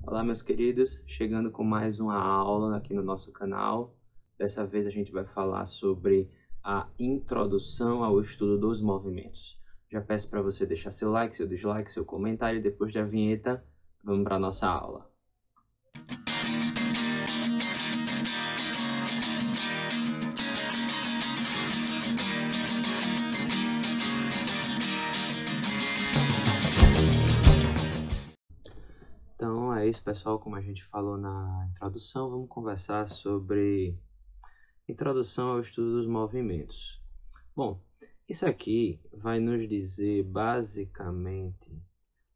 Olá, meus queridos, chegando com mais uma aula aqui no nosso canal. Dessa vez a gente vai falar sobre a introdução ao estudo dos movimentos. Já peço para você deixar seu like, seu dislike, seu comentário e depois da vinheta, vamos para a nossa aula. Então é isso, pessoal. Como a gente falou na introdução, vamos conversar sobre introdução ao estudo dos movimentos. Bom, isso aqui vai nos dizer basicamente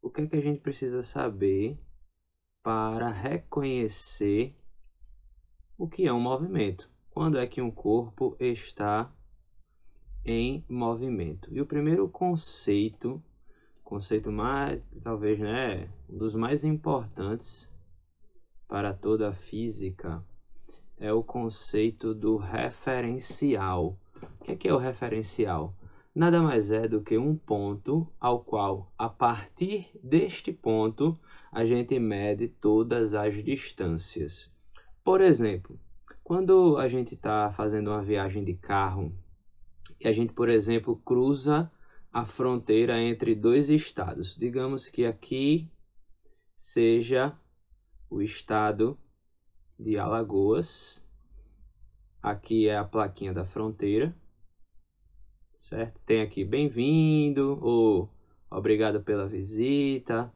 o que é que a gente precisa saber para reconhecer o que é um movimento. Quando é que um corpo está em movimento? E o primeiro conceito mais, talvez, né, um dos mais importantes para toda a física, é o conceito do referencial. O que é o referencial? Nada mais é do que um ponto ao qual, a partir deste ponto, a gente mede todas as distâncias. Por exemplo, quando a gente está fazendo uma viagem de carro e a gente, por exemplo, cruza a fronteira entre dois estados. Digamos que aqui seja o estado de Alagoas. Aqui é a plaquinha da fronteira, certo? Tem aqui bem-vindo ou obrigado pela visita.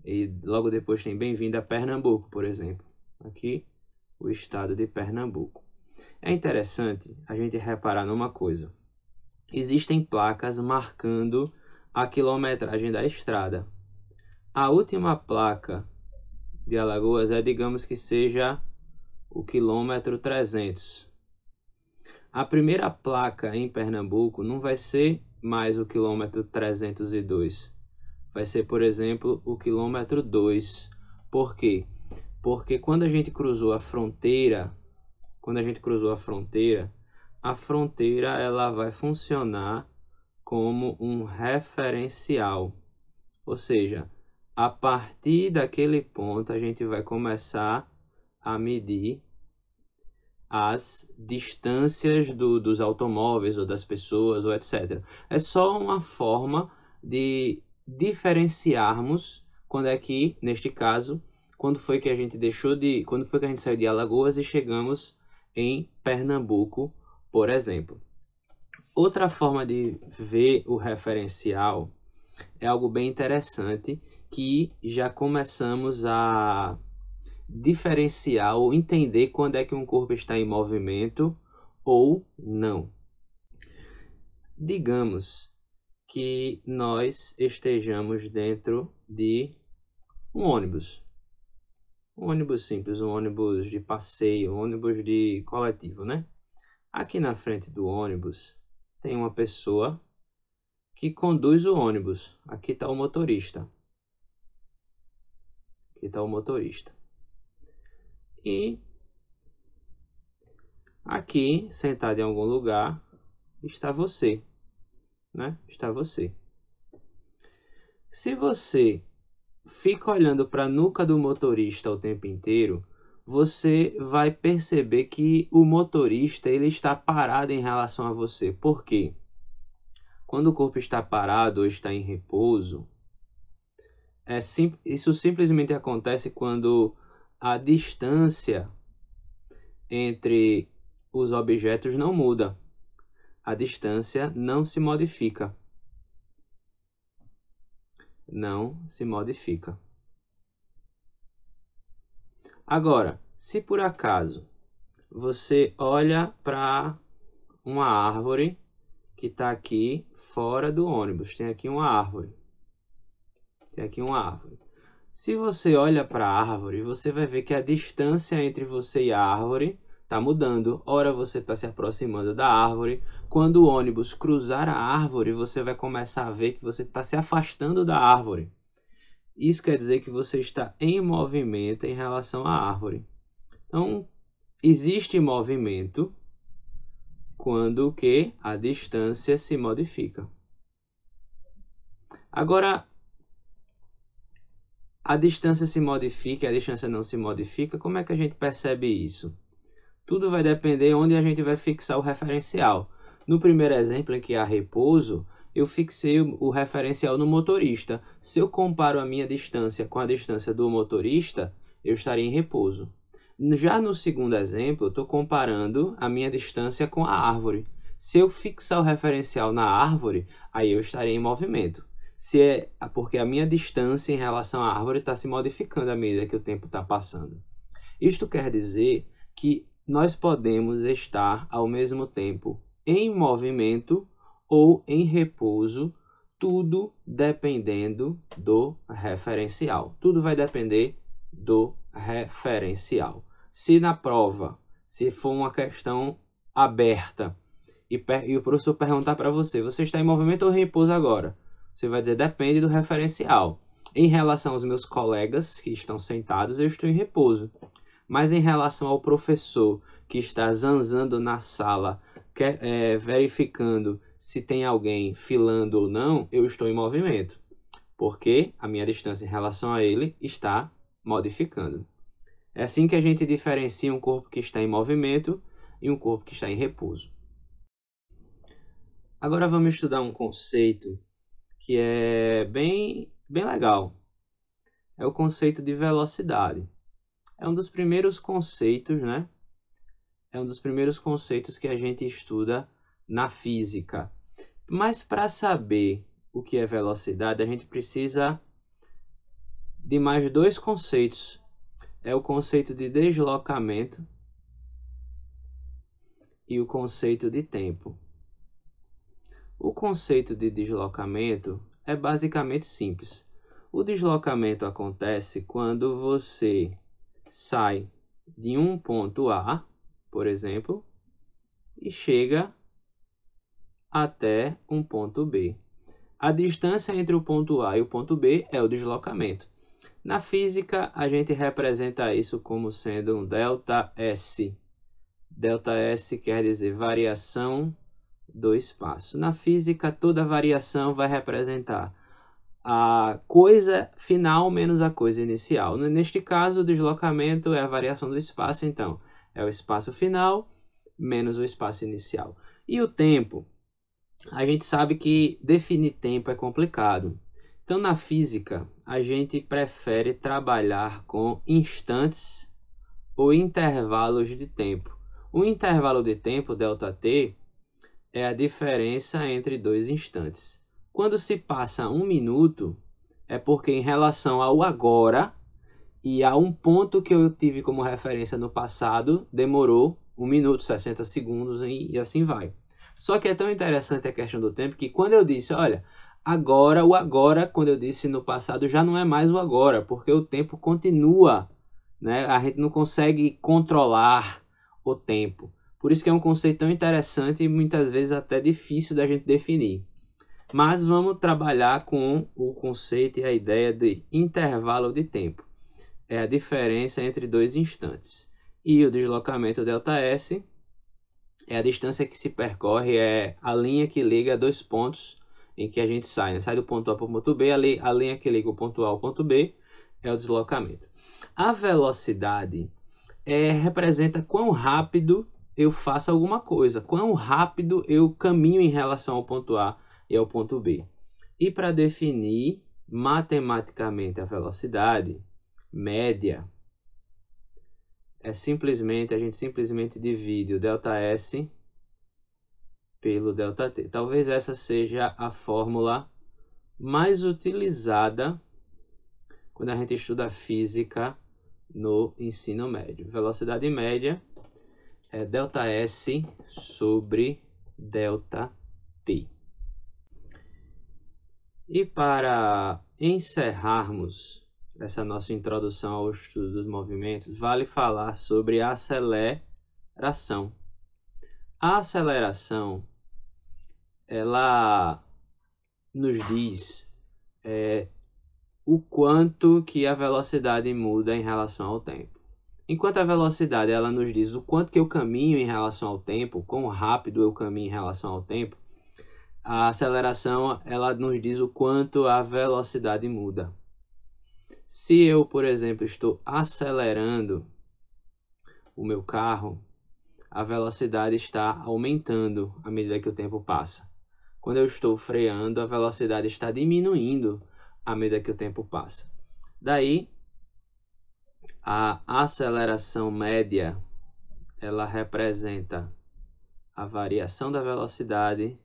E logo depois tem bem-vindo a Pernambuco, por exemplo. Aqui, o estado de Pernambuco. É interessante a gente reparar numa coisa. Existem placas marcando a quilometragem da estrada. A última placa de Alagoas digamos que seja o quilômetro 300. A primeira placa em Pernambuco não vai ser mais o quilômetro 302. Vai ser, por exemplo, o quilômetro 2. Por quê? Porque quando a gente cruzou a fronteira, a fronteira ela vai funcionar como um referencial. Ou seja, a partir daquele ponto a gente vai começar a medir as distâncias dos automóveis ou das pessoas ou etc. É só uma forma de diferenciarmos quando é que, neste caso, quando foi que a gente saiu de Alagoas e chegamos em Pernambuco, por exemplo. Outra forma de ver o referencial é algo bem interessante que já começamos a diferenciar ou entender quando é que um corpo está em movimento ou não. Digamos que nós estejamos dentro de um ônibus. Um ônibus simples, um ônibus de passeio, um ônibus de coletivo, né? Aqui na frente do ônibus tem uma pessoa que conduz o ônibus. Aqui está o motorista. E aqui, sentado em algum lugar, está você, né? Está você. Se você fica olhando para a nuca do motorista o tempo inteiro, você vai perceber que o motorista ele está parado em relação a você. Por quê? Quando o corpo está parado ou está em repouso, isso simplesmente acontece quando a distância entre os objetos não muda. A distância não se modifica. Agora, se por acaso você olha para uma árvore que está aqui fora do ônibus, tem aqui uma árvore. Se você olha para a árvore, você vai ver que a distância entre você e a árvore está mudando. Ora você está se aproximando da árvore. Quando o ônibus cruzar a árvore, você vai começar a ver que você está se afastando da árvore. Isso quer dizer que você está em movimento em relação à árvore. Então, existe movimento quando que a distância se modifica. Agora, a distância se modifica e a distância não se modifica, como é que a gente percebe isso? Tudo vai depender onde a gente vai fixar o referencial. No primeiro exemplo, em que há repouso, eu fixei o referencial no motorista. Se eu comparo a minha distância com a distância do motorista, eu estaria em repouso. Já no segundo exemplo, eu estou comparando a minha distância com a árvore. Se eu fixar o referencial na árvore, aí eu estaria em movimento. Porque a minha distância em relação à árvore está se modificando à medida que o tempo está passando. Isto quer dizer que nós podemos estar ao mesmo tempo em movimento ou em repouso, tudo dependendo do referencial. Tudo vai depender do referencial. Se na prova, se for uma questão aberta e o professor perguntar para você, você está em movimento ou em repouso agora? Você vai dizer, depende do referencial. Em relação aos meus colegas que estão sentados, eu estou em repouso. Mas em relação ao professor que está zanzando na sala, verificando se tem alguém filando ou não, eu estou em movimento. Porque a minha distância em relação a ele está modificando. É assim que a gente diferencia um corpo que está em movimento e um corpo que está em repouso. Agora vamos estudar um conceito que é bem legal. É o conceito de velocidade. É um dos primeiros conceitos, né? É um dos primeiros conceitos que a gente estuda na física. Mas para saber o que é velocidade, a gente precisa de mais dois conceitos. É o conceito de deslocamento e o conceito de tempo. O conceito de deslocamento é basicamente simples. O deslocamento acontece quando você sai de um ponto A, por exemplo, e chega até um ponto B. A distância entre o ponto A e o ponto B é o deslocamento. Na física, a gente representa isso como sendo um ΔS. ΔS quer dizer variação do espaço. Na física, toda variação vai representar a coisa final menos a coisa inicial. Neste caso, o deslocamento é a variação do espaço, então é o espaço final menos o espaço inicial. E o tempo? A gente sabe que definir tempo é complicado. Então, na física, a gente prefere trabalhar com instantes ou intervalos de tempo. O intervalo de tempo, ΔT, é a diferença entre dois instantes. Quando se passa 1 minuto, é porque em relação ao agora e a um ponto que eu tive como referência no passado, demorou 1 minuto, 60 segundos e assim vai. Só que é tão interessante a questão do tempo que quando eu disse, olha, agora, o agora, quando eu disse no passado, já não é mais o agora, porque o tempo continua, né? A gente não consegue controlar o tempo. Por isso que é um conceito tão interessante e muitas vezes até difícil da gente definir. Mas vamos trabalhar com o conceito e a ideia de intervalo de tempo. É a diferença entre dois instantes. E o deslocamento ΔS é a distância que se percorre, é a linha que liga dois pontos em que a gente sai. Né? Sai do ponto A para o ponto B, a linha que liga o ponto A ao ponto B é o deslocamento. A velocidade representa quão rápido eu faço alguma coisa, quão rápido eu caminho em relação ao ponto A e ao ponto B. E para definir matematicamente a velocidade média, a gente simplesmente divide o ΔS pelo ΔT. Talvez essa seja a fórmula mais utilizada quando a gente estuda física no ensino médio. Velocidade média é ΔS sobre ΔT. E para encerrarmos essa nossa introdução ao estudo dos movimentos, vale falar sobre a aceleração. A aceleração, ela nos diz o quanto que a velocidade muda em relação ao tempo. Enquanto a velocidade ela nos diz o quanto que eu caminho em relação ao tempo, quão rápido eu caminho em relação ao tempo, a aceleração ela nos diz o quanto a velocidade muda. Se eu, por exemplo, estou acelerando o meu carro, a velocidade está aumentando à medida que o tempo passa. Quando eu estou freando, a velocidade está diminuindo à medida que o tempo passa. Daí, a aceleração média, ela representa a variação da velocidade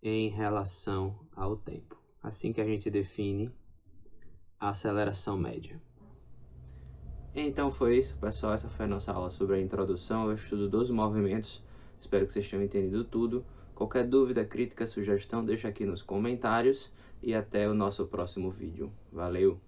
em relação ao tempo. Assim que a gente define a aceleração média. Então foi isso, pessoal. Essa foi a nossa aula sobre a introdução ao estudo dos movimentos. Espero que vocês tenham entendido tudo. Qualquer dúvida, crítica, sugestão, deixa aqui nos comentários. E até o nosso próximo vídeo. Valeu!